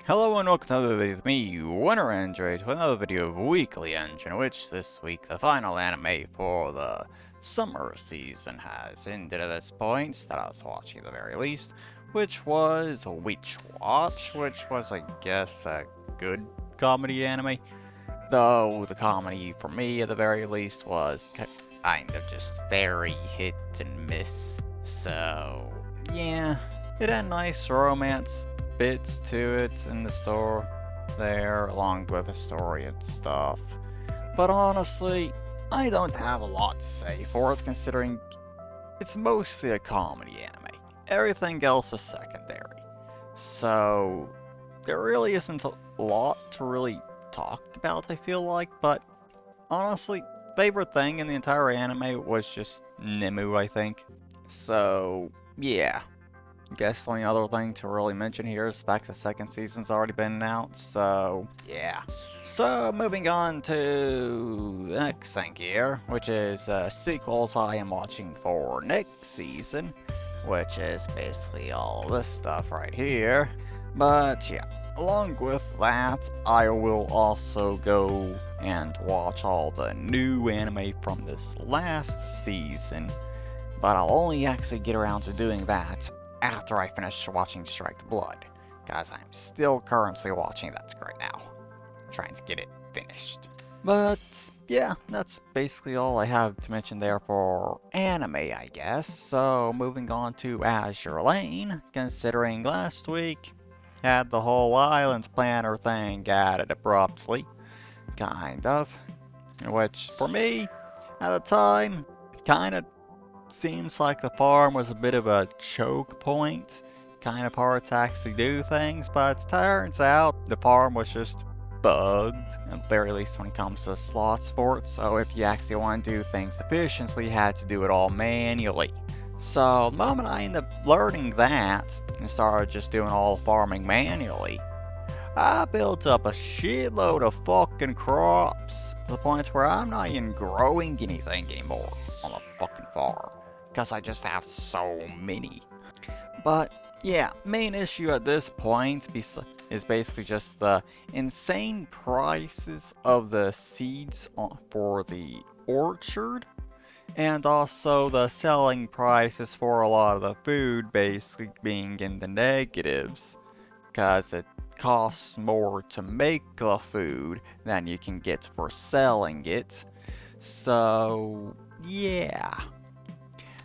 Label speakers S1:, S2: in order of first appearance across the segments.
S1: Hello and welcome to another video with me, Winter Android, to another video of Weekly Engine, which this week the final anime for the summer season has ended at this point, that I was watching at the very least, which was Witch Watch, which was, I guess, a good comedy anime. Though the comedy, for me at the very least, was kind of just very hit and miss. So, yeah, it had nice romance bits to it in the store there, along with the story and stuff. But honestly, I don't have a lot to say for it, considering it's mostly a comedy anime. Everything else is secondary. So, there really isn't a lot to really talk about, I feel like, but honestly, favorite thing in the entire anime was just Nemu, I think. So, yeah. Guess the only other thing to really mention here is the fact the second season's already been announced, so yeah. So, moving on to the next thing here, which is sequels I am watching for next season, which is basically all this stuff right here. But yeah, along with that, I will also go and watch all the new anime from this last season, but I'll only actually get around to doing that after I finish watching Strike the Blood, because I'm still currently watching that right now, trying to get it finished. But yeah, that's basically all I have to mention there for anime, I guess. So moving on to Azur Lane, considering last week had the whole islands planner thing added abruptly, kind of, which for me, at the time, kind of seems like the farm was a bit of a choke point, kind of hard to actually do things, but it turns out the farm was just bugged, at the very least when it comes to slots for it, so if you actually want to do things efficiently, you had to do it all manually. So the moment I ended up learning that, and started just doing all the farming manually, I built up a shitload of fucking crops, to the point where I'm not even growing anything anymore on the fucking farm, because I just have so many. But yeah, main issue at this point is basically just the insane prices of the seeds for the orchard, and also the selling prices for a lot of the food basically being in the negatives, because it costs more to make the food than you can get for selling it. So, yeah.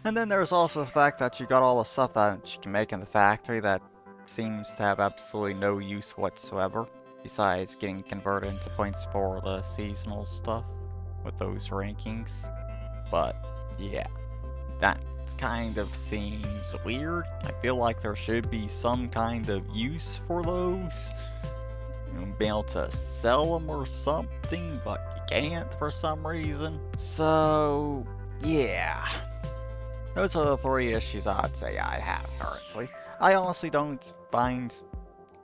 S1: And then there's also the fact that you got all the stuff that you can make in the factory that seems to have absolutely no use whatsoever, besides getting converted into points for the seasonal stuff with those rankings. But, yeah. That kind of seems weird. I feel like there should be some kind of use for those. Be able to sell them or something, but you can't for some reason. So, yeah. Those are the three issues I'd say I have currently. I honestly don't find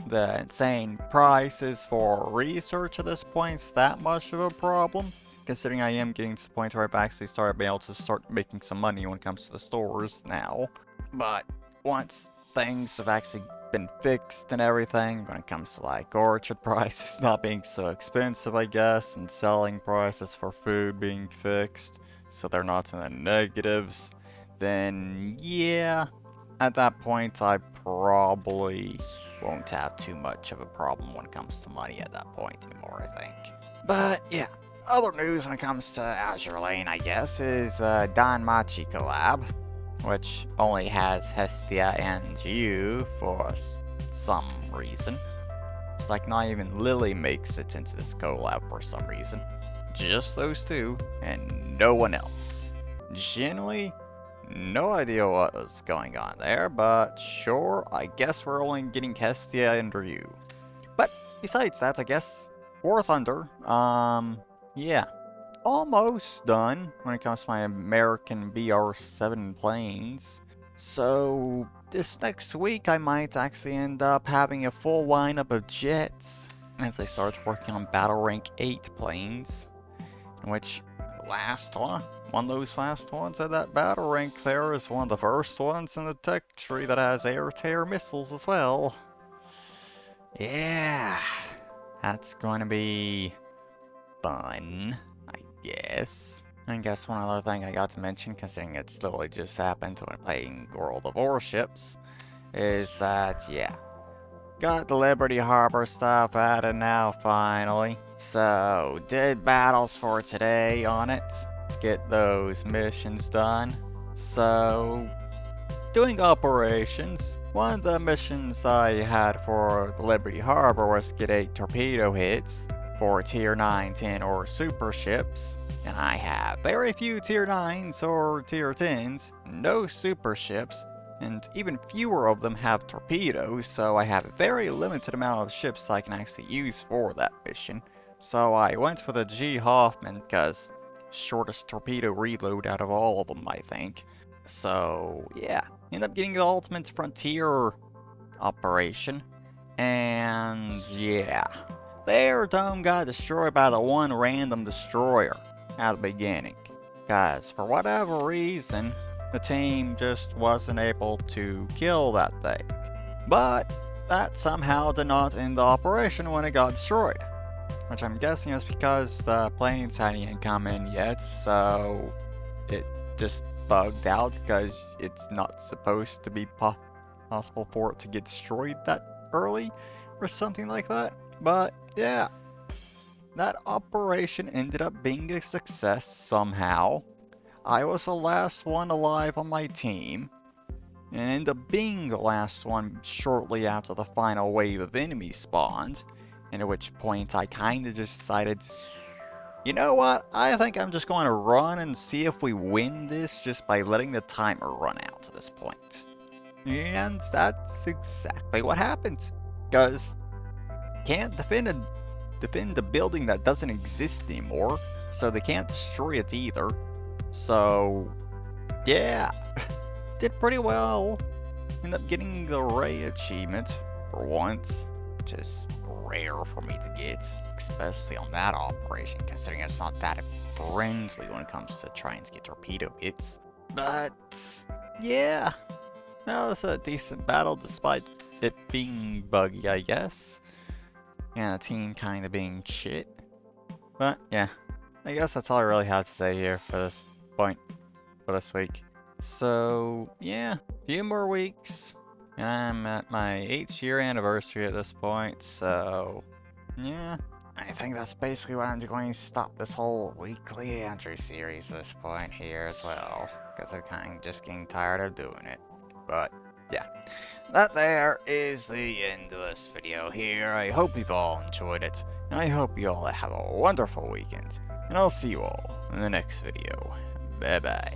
S1: the insane prices for research at this point that much of a problem, considering I am getting to the point where I've actually started being able to start making some money when it comes to the stores now. But once things have actually been fixed and everything, when it comes to like orchard prices not being so expensive, I guess, and selling prices for food being fixed so they're not in the negatives, then yeah, at that point I probably won't have too much of a problem when it comes to money at that point anymore, I think. But yeah, other news when it comes to Azur Lane, I guess, is the Danmachi collab, which only has Hestia and you for some reason. It's like not even Lily makes it into this collab for some reason. Just those two, and no one else. Genuinely, no idea what was going on there, but sure, I guess we're only getting Hestia and Ryu. But besides that, I guess, War Thunder, yeah, almost done when it comes to my American BR7 planes. So this next week I might actually end up having a full lineup of jets as I start working on Battle Rank 8 planes, in which one of those last ones at that battle rank there is one of the first ones in the tech tree that has air-to-air missiles as well. Yeah, that's going to be fun, I guess. I guess one other thing I got to mention, considering it's literally just happened when playing World of Warships, is that, yeah, got the Liberty Harbor stuff added now, finally. So, did battles for today on it. Let's get those missions done. So, doing operations. One of the missions I had for the Liberty Harbor was get 8 torpedo hits for tier 9, 10, or super ships. And I have very few tier 9s or tier 10s, no super ships, and even fewer of them have torpedoes, so I have a very limited amount of ships I can actually use for that mission. So I went for the G. Hoffman, because shortest torpedo reload out of all of them, I think. So yeah, end up getting the Ultimate Frontier operation, and yeah, their dome got destroyed by the one random destroyer at the beginning. Guys, for whatever reason, the team just wasn't able to kill that thing. But that somehow did not end the operation when it got destroyed. Which I'm guessing is because the planes hadn't even come in yet, so it just bugged out because it's not supposed to be possible for it to get destroyed that early or something like that. But yeah, that operation ended up being a success somehow. I was the last one alive on my team, and ended up being the last one shortly after the final wave of enemies spawned, and at which point I kinda just decided, you know what, I think I'm just going to run and see if we win this just by letting the timer run out to this point. And that's exactly what happened, because can't defend a building that doesn't exist anymore, so they can't destroy it either. So, yeah, did pretty well. Ended up getting the Ray achievement for once, which is rare for me to get, especially on that operation, considering it's not that friendly when it comes to trying to get torpedo hits. But, yeah, that was a decent battle despite it being buggy, I guess. And the team kind of being shit. But, yeah, I guess that's all I really have to say here for this point, for this week. So, yeah, a few more weeks. I'm at my 8th year anniversary at this point, so, yeah. I think that's basically what I'm going to stop this whole weekly entry series at this point here as well, because I'm kind of just getting tired of doing it. But, yeah, that there is the end of this video here. I hope you've all enjoyed it, and I hope you all have a wonderful weekend, and I'll see you all in the next video. Bye bye.